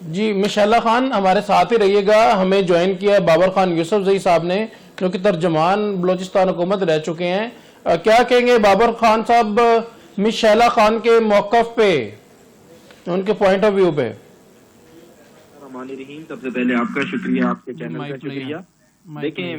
جی مشعلہ خان ہمارے ساتھ ہی رہیے گا. ہمیں جوائن کیا ہے بابر خان یوسف زئی صاحب نے جو کہ ترجمان بلوچستان حکومت رہ چکے ہیں. کیا کہیں گے بابر خان صاحب مشعلہ خان کے موقف پہ, ان کے پوائنٹ آف ویو پہ؟ الرحمن الرحیم. سب سے پہلے آپ کا شکریہ, آپ کے چینل کا شکریہ. دیکھیں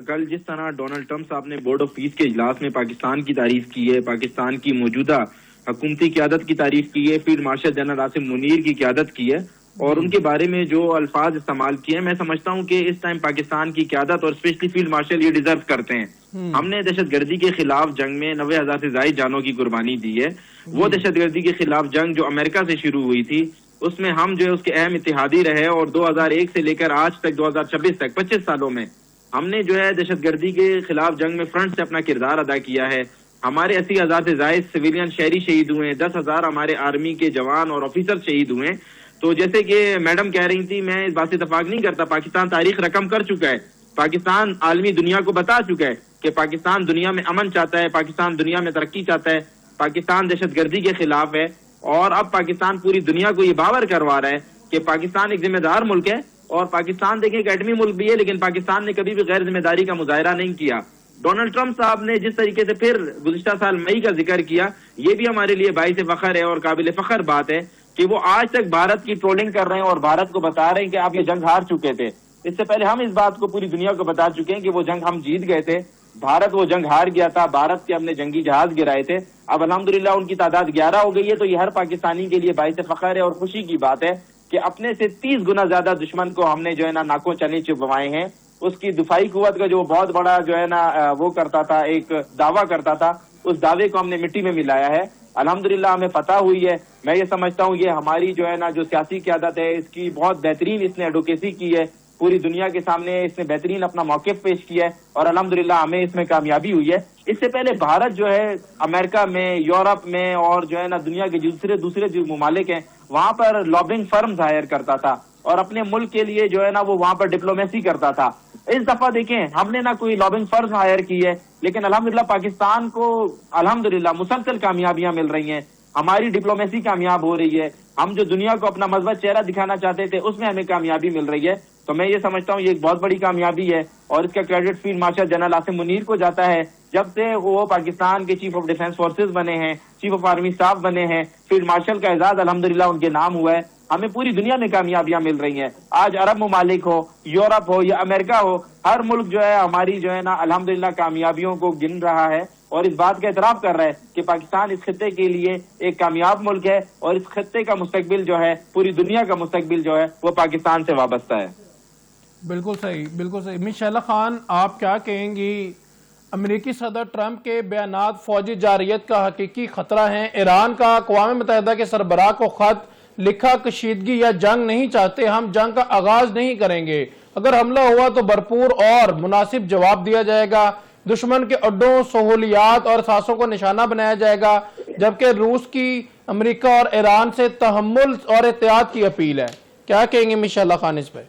کل جس طرح ڈونلڈ ٹرمپ صاحب نے بورڈ آف پیس کے اجلاس میں پاکستان کی تعریف کی ہے, پاکستان کی موجودہ حکومتی قیادت کی تعریف کی ہے, field marshal general Asim Munir کی قیادت کی ہے اور ان کے بارے میں جو الفاظ استعمال کیے ہیں, میں سمجھتا ہوں کہ اس ٹائم پاکستان کی قیادت اور اسپیشلی فیلڈ مارشل یہ ڈیزرو کرتے ہیں. ہم نے دہشت گردی کے خلاف جنگ میں 90,000 سے زائد جانوں کی قربانی دی ہے. وہ دہشت گردی کے خلاف جنگ جو امریکہ سے شروع ہوئی تھی اس میں ہم جو ہے اس کے اہم اتحادی رہے اور 2001 سے لے کر آج تک 2026 تک 25 سالوں میں ہم نے جو ہے دہشت گردی کے خلاف جنگ میں فرنٹ سے اپنا کردار ادا کیا ہے. ہمارے 80,000 سے زائد سویلین شہری شہید ہوئے ہیں, 10,000 ہمارے آرمی کے جوان اور آفیسر شہید ہوئے ہیں. تو جیسے کہ میڈم کہہ رہی تھی, میں اس بات سے اتفاق نہیں کرتا. پاکستان تاریخ رقم کر چکا ہے, پاکستان عالمی دنیا کو بتا چکا ہے کہ پاکستان دنیا میں امن چاہتا ہے, پاکستان دنیا میں ترقی چاہتا ہے, پاکستان دہشت گردی کے خلاف ہے. اور اب پاکستان پوری دنیا کو یہ باور کروا رہا ہے کہ پاکستان ایک ذمہ دار ملک ہے. اور پاکستان دیکھیں ایک ایٹمی ملک بھی ہے, لیکن پاکستان نے کبھی بھی غیر ذمہ داری کا مظاہرہ نہیں کیا. ڈونلڈ ٹرمپ صاحب نے جس طریقے سے پھر گزشتہ سال مئی کا ذکر کیا, یہ بھی ہمارے لیے باعث فخر ہے اور قابل فخر بات ہے کہ وہ آج تک بھارت کی ٹرولنگ کر رہے ہیں اور بھارت کو بتا رہے ہیں کہ آپ یہ جنگ ہار چکے تھے. اس سے پہلے ہم اس بات کو پوری دنیا کو بتا چکے ہیں کہ وہ جنگ ہم جیت گئے تھے, بھارت وہ جنگ ہار گیا تھا, بھارت کے ہم نے جنگی جہاز گرائے تھے. اب الحمدللہ ان کی تعداد 11 ہو گئی ہے, تو یہ ہر پاکستانی کے لیے باعث فخر ہے اور خوشی کی بات ہے کہ اپنے سے 30 گنا زیادہ دشمن کو ہم نے جو ہے نا ناکوں چنے چبوائے ہیں. اس کی دفاعی قوت کا جو بہت بڑا جو ہے نا وہ کرتا تھا, ایک دعویٰ کرتا تھا, اس دعوے کو ہم نے مٹی میں ملایا ہے. الحمدللہ ہمیں فتح ہوئی ہے. میں یہ سمجھتا ہوں یہ ہماری جو ہے نا جو سیاسی قیادت ہے اس کی بہت بہترین اس نے ایڈوکیسی کی ہے, پوری دنیا کے سامنے اس نے بہترین اپنا موقف پیش کیا ہے اور الحمدللہ ہمیں اس میں کامیابی ہوئی ہے. اس سے پہلے بھارت جو ہے امریکہ میں, یورپ میں اور جو ہے نا دنیا کے دوسرے جو ممالک ہیں وہاں پر لابنگ فرمز ہائر کرتا تھا اور اپنے ملک کے لیے جو ہے نا وہ وہاں پر ڈپلومیسی کرتا تھا. اس دفعہ دیکھیں ہم نے نہ کوئی لابنگ فرمز ہائر کی ہے, لیکن الحمدللہ پاکستان کو الحمدللہ مسلسل کامیابیاں مل رہی ہیں, ہماری ڈپلومیسی کامیاب ہو رہی ہے. ہم جو دنیا کو اپنا مثبت چہرہ دکھانا چاہتے تھے اس میں ہمیں کامیابی مل رہی ہے. تو میں یہ سمجھتا ہوں یہ ایک بہت بڑی کامیابی ہے اور اس کا credit field marshal general Asim Munir کو جاتا ہے. جب سے وہ پاکستان کے چیف آف ڈیفنس فورسز بنے ہیں, چیف آف آرمی اسٹاف بنے ہیں, فیلڈ مارشل کا اعزاز الحمدللہ ان کے نام ہوا ہے. ہمیں پوری دنیا میں کامیابیاں مل رہی ہیں. آج عرب ممالک ہو, یورپ ہو یا امریکہ ہو, ہر ملک جو ہے ہماری جو ہے نا الحمدللہ کامیابیوں کو گن رہا ہے اور اس بات کا اعتراف کر رہا ہے کہ پاکستان اس خطے کے لیے ایک کامیاب ملک ہے اور اس خطے کا مستقبل جو ہے, پوری دنیا کا مستقبل جو ہے وہ پاکستان سے وابستہ ہے. بالکل صحیح, بالکل صحیح. مشعلہ خان آپ کیا کہیں گی, امریکی صدر ٹرمپ کے بیانات فوجی جارحیت کا حقیقی خطرہ ہیں, ایران کا اقوام متحدہ کے سربراہ کو خط لکھا کشیدگی یا جنگ نہیں چاہتے, ہم جنگ کا آغاز نہیں کریں گے, اگر حملہ ہوا تو بھرپور اور مناسب جواب دیا جائے گا, دشمن کے اڈوں, سہولیات اور اثاثوں کو نشانہ بنایا جائے گا, جبکہ روس کی امریکہ اور ایران سے تحمل اور احتیاط کی اپیل ہے. کیا کہیں گے مشعلہ خان اس پہ؟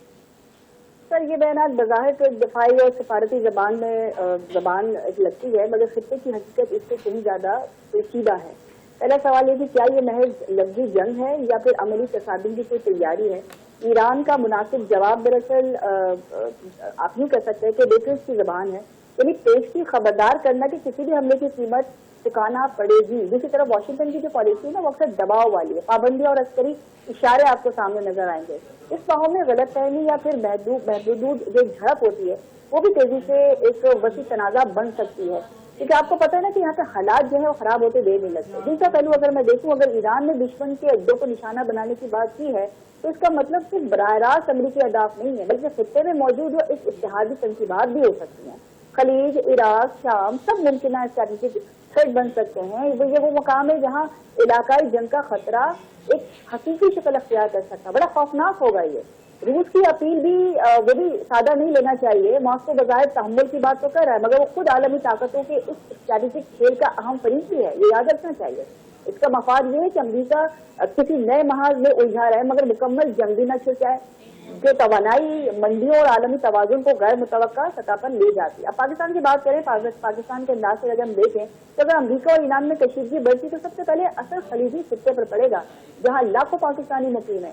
سر یہ بیانات بظاہر تو ایک دفاعی اور سفارتی زبان لگتی ہے, مگر خطے کی حقیقت اس سے کہیں زیادہ پیچیدہ ہے. پہلا سوال یہ کہ کیا یہ محض لفظی جنگ ہے یا پھر عملی تصادم کی کوئی تیاری ہے؟ ایران کا مناسب جواب دراصل آپ نہیں کر سکتے کہ ڈیفنس کی زبان ہے, یعنی پیش کی خبردار کرنا کہ کسی بھی حملے کی قیمت چکانا پڑے گی. دوسری طرف واشنگٹن کی جو پالیسی ہے نا وہ اکثر دباؤ والی ہے, پابندیاں اور عسکری اشارے آپ کو سامنے نظر آئیں گے. اس ماحول میں غلط فہمی یا پھر محدود جو جھڑپ ہوتی ہے وہ بھی تیزی سے ایک وسیع تنازع بن سکتی ہے, کیونکہ آپ کو پتہ ہے نا کہ یہاں پہ حالات جو ہے وہ خراب ہوتے دیر نہیں لگتے. دوسرا پہلو اگر میں دیکھوں, اگر ایران نے دشمن کے اڈوں کو نشانہ بنانے کی بات کی ہے تو اس کا مطلب صرف براہ راست امریکی اہداف نہیں ہے, بلکہ خطے میں موجود ہو ایک اتحادی تنصیبات بھی ہو سکتی ہیں. خلیج, عراق, شام سب ممکنہ اسٹریٹجک تھریٹ بن سکتے ہیں. یہ وہ مقام ہے جہاں علاقائی جنگ کا خطرہ ایک حقیقی شکل اختیار کر سکتا ہے. بڑا خوفناک ہوگا یہ. روس کی اپیل بھی وہ بھی سادہ نہیں لینا چاہیے. ماسکو بظاہر تحمل کی بات تو کر رہا ہے, مگر وہ خود عالمی طاقتوں کے اس اسٹریٹجک کھیل کا اہم فریق بھی ہے, یہ یاد رکھنا چاہیے. اس کا مفاد یہ ہے کہ امریکہ کسی نئے محاذ میں الجھا رہے مگر مکمل جنگ بھی نہ چھڑ جائے, جو توانائی منڈیوں اور عالمی توازن کو غیر متوقع سطح پر لے جاتی ہے. اب پاکستان کی بات کریں, پاکستان کے انداز سے اگر ہم دیکھیں تو اگر امریکہ اور ایران میں کشیدگی بڑھتی تو سب سے پہلے اثر خلیجی خطے پر پڑے گا جہاں لاکھوں پاکستانی مقیم ہیں.